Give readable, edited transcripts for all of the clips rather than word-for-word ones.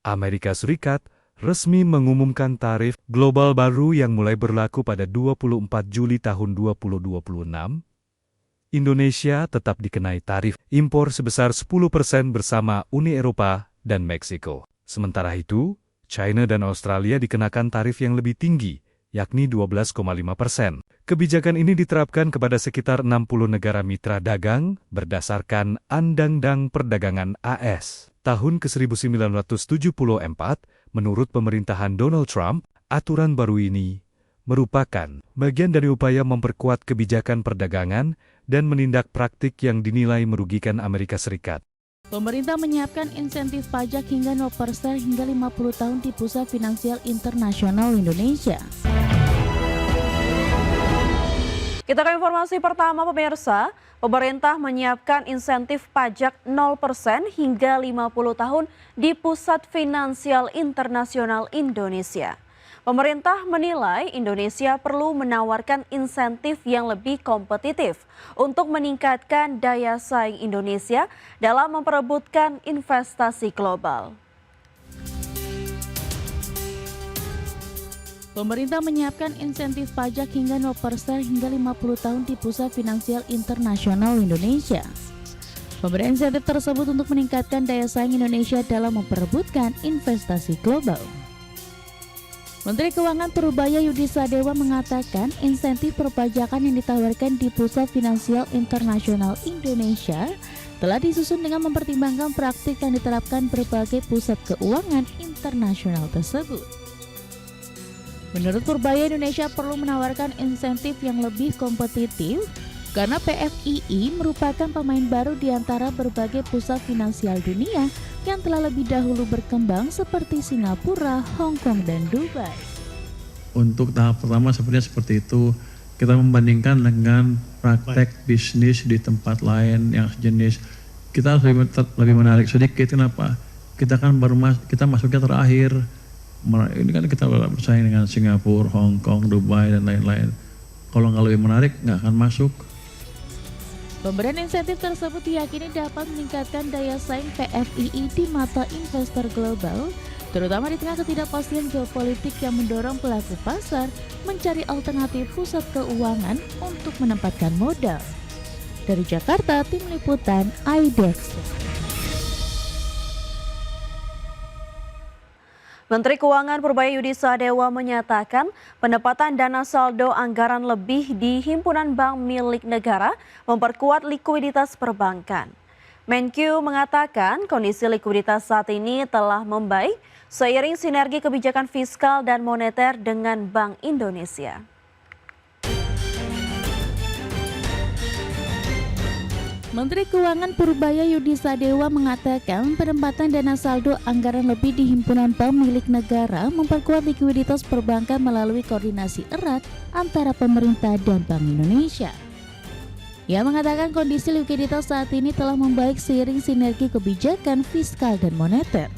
Amerika Serikat resmi mengumumkan tarif global baru yang mulai berlaku pada 24 Juli tahun 2026. Indonesia tetap dikenai tarif impor sebesar 10% bersama Uni Eropa dan Meksiko. Sementara itu, China dan Australia dikenakan tarif yang lebih tinggi, yakni 12,5%. Kebijakan ini diterapkan kepada sekitar 60 negara mitra dagang berdasarkan Undang-Undang Perdagangan AS. Tahun ke-1974, menurut pemerintahan Donald Trump, aturan baru ini merupakan bagian dari upaya memperkuat kebijakan perdagangan dan menindak praktik yang dinilai merugikan Amerika Serikat. Pemerintah menyiapkan insentif pajak hingga 0% hingga 50 tahun di Pusat Finansial Internasional Indonesia. Kita ke informasi pertama pemirsa, pemerintah menyiapkan insentif pajak 0% hingga 50 tahun di Pusat Finansial Internasional Indonesia. Pemerintah menilai Indonesia perlu menawarkan insentif yang lebih kompetitif untuk meningkatkan daya saing Indonesia dalam memperebutkan investasi global. Pemerintah menyiapkan insentif pajak hingga 0% hingga 50 tahun di Pusat Finansial Internasional Indonesia. Pemberian insentif tersebut untuk meningkatkan daya saing Indonesia dalam memperebutkan investasi global. Menteri Keuangan Purbaya Yudi Sadewa mengatakan insentif perpajakan yang ditawarkan di Pusat Finansial Internasional Indonesia telah disusun dengan mempertimbangkan praktik yang diterapkan berbagai pusat keuangan internasional tersebut. Menurut Purbaya, Indonesia perlu menawarkan insentif yang lebih kompetitif karena PFII merupakan pemain baru di antara berbagai pusat finansial dunia yang telah lebih dahulu berkembang seperti Singapura, Hong Kong, dan Dubai. Untuk tahap pertama sepertinya seperti itu, kita membandingkan dengan praktek bisnis di tempat lain yang sejenis. Kita harus lebih menarik sedikit, kenapa? Kita kan kita masuknya terakhir. Ini kan kita bersaing dengan Singapura, Hong Kong, Dubai, dan lain-lain. Kalau nggak lebih menarik, nggak akan masuk. Pemberian insentif tersebut diyakini dapat meningkatkan daya saing PFII di mata investor global, terutama di tengah ketidakpastian geopolitik yang mendorong pelaku pasar mencari alternatif pusat keuangan untuk menempatkan modal. Dari Jakarta, Tim Liputan IDEX. Menteri Keuangan Purbaya Yudi Sadewa menyatakan penempatan dana saldo anggaran lebih di himpunan bank milik negara memperkuat likuiditas perbankan. Menkyu mengatakan kondisi likuiditas saat ini telah membaik seiring sinergi kebijakan fiskal dan moneter dengan Bank Indonesia. Menteri Keuangan Purbaya Yudi Sadewa mengatakan penempatan dana saldo anggaran lebih di himpunan bank milik negara memperkuat likuiditas perbankan melalui koordinasi erat antara pemerintah dan Bank Indonesia. Ia mengatakan kondisi likuiditas saat ini telah membaik seiring sinergi kebijakan fiskal dan moneter.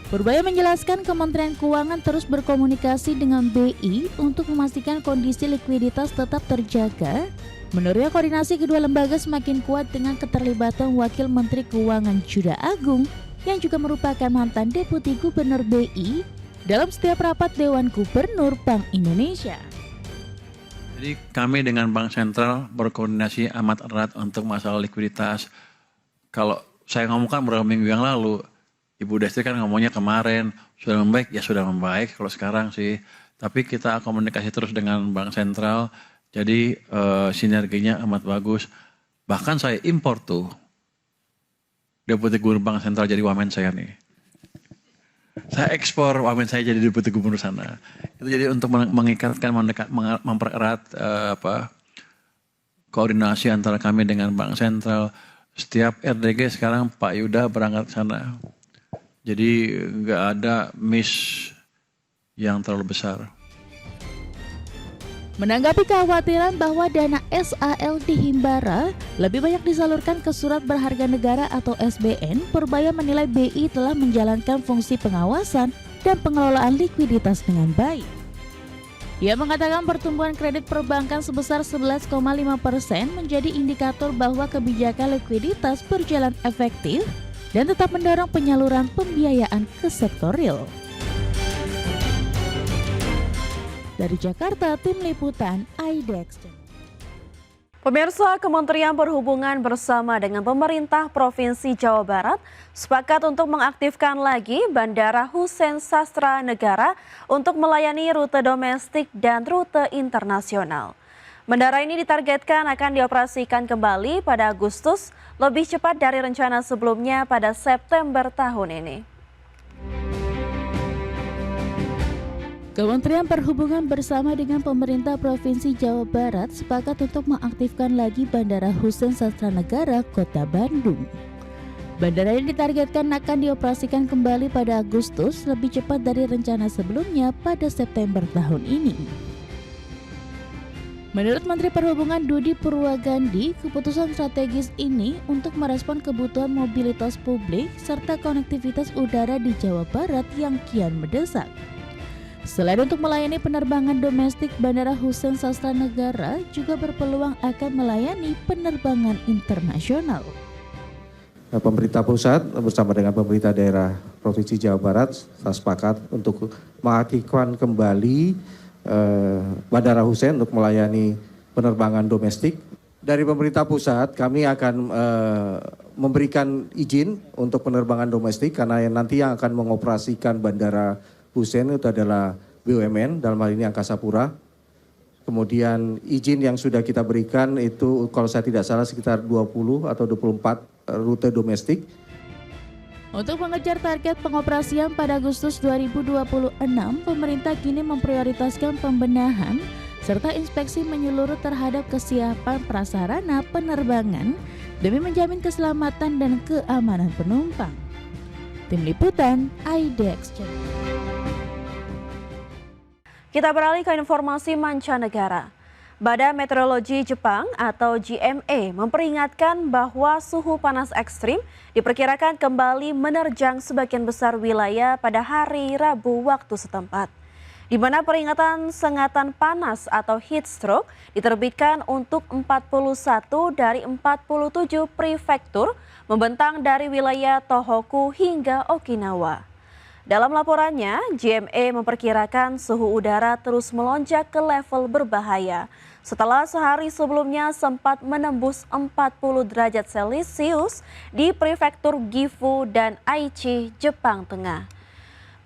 Purbaya menjelaskan Kementerian Keuangan terus berkomunikasi dengan BI untuk memastikan kondisi likuiditas tetap terjaga. Menurutnya koordinasi kedua lembaga semakin kuat dengan keterlibatan Wakil Menteri Keuangan Juda Agung yang juga merupakan mantan Deputi Gubernur BI dalam setiap rapat Dewan Gubernur Bank Indonesia. Jadi kami dengan Bank Sentral berkoordinasi amat erat untuk masalah likuiditas. Kalau saya ngomongkan beberapa minggu yang lalu, Ibu Destri kan ngomongnya kemarin, sudah membaik, ya sudah membaik kalau sekarang sih. Tapi kita komunikasi terus dengan Bank Sentral. Jadi sinerginya amat bagus. Bahkan saya impor tuh Deputi Gubernur Bank Sentral jadi wamen saya nih. Saya ekspor wamen saya jadi Deputi Gubernur sana. Itu jadi untuk mengikatkan, mempererat koordinasi antara kami dengan Bank Sentral. Setiap RDG sekarang Pak Yuda berangkat ke sana. Jadi nggak ada miss yang terlalu besar. Menanggapi kekhawatiran bahwa dana SAL di Himbara lebih banyak disalurkan ke surat berharga negara atau SBN, Purbaya menilai BI telah menjalankan fungsi pengawasan dan pengelolaan likuiditas dengan baik. Ia mengatakan pertumbuhan kredit perbankan sebesar 11,5% menjadi indikator bahwa kebijakan likuiditas berjalan efektif dan tetap mendorong penyaluran pembiayaan ke sektor real. Dari Jakarta, Tim Liputan IDEX. Pemirsa, Kementerian Perhubungan bersama dengan pemerintah Provinsi Jawa Barat sepakat untuk mengaktifkan lagi Bandara Husein Sastra Negara untuk melayani rute domestik dan rute internasional. Bandara ini ditargetkan akan dioperasikan kembali pada Agustus, lebih cepat dari rencana sebelumnya pada September tahun ini. Kementerian Perhubungan bersama dengan pemerintah Provinsi Jawa Barat sepakat untuk mengaktifkan lagi Bandara Husein Sastra Negara, Kota Bandung. Bandara ini ditargetkan akan dioperasikan kembali pada Agustus, lebih cepat dari rencana sebelumnya pada September tahun ini. Menurut Menteri Perhubungan Budi Purwagandi, keputusan strategis ini untuk merespon kebutuhan mobilitas publik serta konektivitas udara di Jawa Barat yang kian mendesak. Selain untuk melayani penerbangan domestik, Bandara Husein Sastra Negara juga berpeluang akan melayani penerbangan internasional. Pemerintah pusat bersama dengan pemerintah daerah Provinsi Jawa Barat sepakat untuk mengaktifkan kembali Bandara Husein untuk melayani penerbangan domestik. Dari pemerintah pusat kami akan memberikan izin untuk penerbangan domestik karena nanti yang akan mengoperasikan Bandara Husein itu adalah BUMN, dalam hal ini Angkasa Pura. Kemudian izin yang sudah kita berikan itu kalau saya tidak salah sekitar 20 atau 24 rute domestik. Untuk mengejar target pengoperasian pada Agustus 2026, pemerintah kini memprioritaskan pembenahan serta inspeksi menyeluruh terhadap kesiapan prasarana penerbangan demi menjamin keselamatan dan keamanan penumpang. Tim Liputan IDEX. Kita beralih ke informasi mancanegara. Badan Meteorologi Jepang atau JMA memperingatkan bahwa suhu panas ekstrim diperkirakan kembali menerjang sebagian besar wilayah pada hari Rabu waktu setempat, di mana peringatan sengatan panas atau heat stroke diterbitkan untuk 41 dari 47 prefektur membentang dari wilayah Tohoku hingga Okinawa. Dalam laporannya, JMA memperkirakan suhu udara terus melonjak ke level berbahaya setelah sehari sebelumnya sempat menembus 40 derajat Celcius di prefektur Gifu dan Aichi, Jepang Tengah.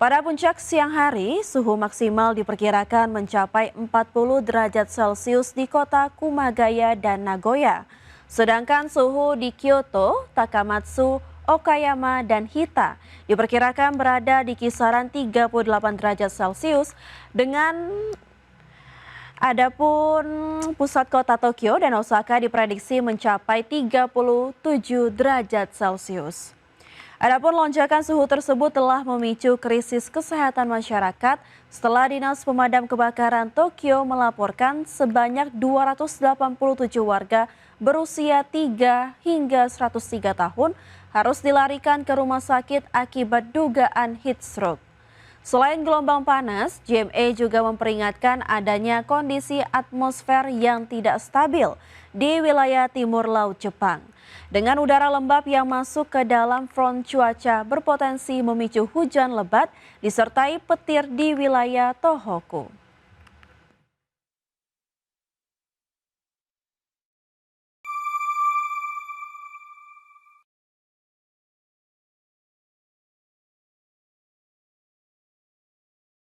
Pada puncak siang hari, suhu maksimal diperkirakan mencapai 40 derajat Celcius di kota Kumagaya dan Nagoya. Sedangkan suhu di Kyoto, Takamatsu, Okayama, dan Hita diperkirakan berada di kisaran 38 derajat Celcius dengan adapun pusat kota Tokyo dan Osaka diprediksi mencapai 37 derajat Celcius. Adapun lonjakan suhu tersebut telah memicu krisis kesehatan masyarakat setelah Dinas Pemadam Kebakaran Tokyo melaporkan sebanyak 287 warga berusia 3 hingga 103 tahun harus dilarikan ke rumah sakit akibat dugaan heat stroke. Selain gelombang panas, JMA juga memperingatkan adanya kondisi atmosfer yang tidak stabil di wilayah timur laut Jepang. Dengan udara lembab yang masuk ke dalam front cuaca berpotensi memicu hujan lebat disertai petir di wilayah Tohoku.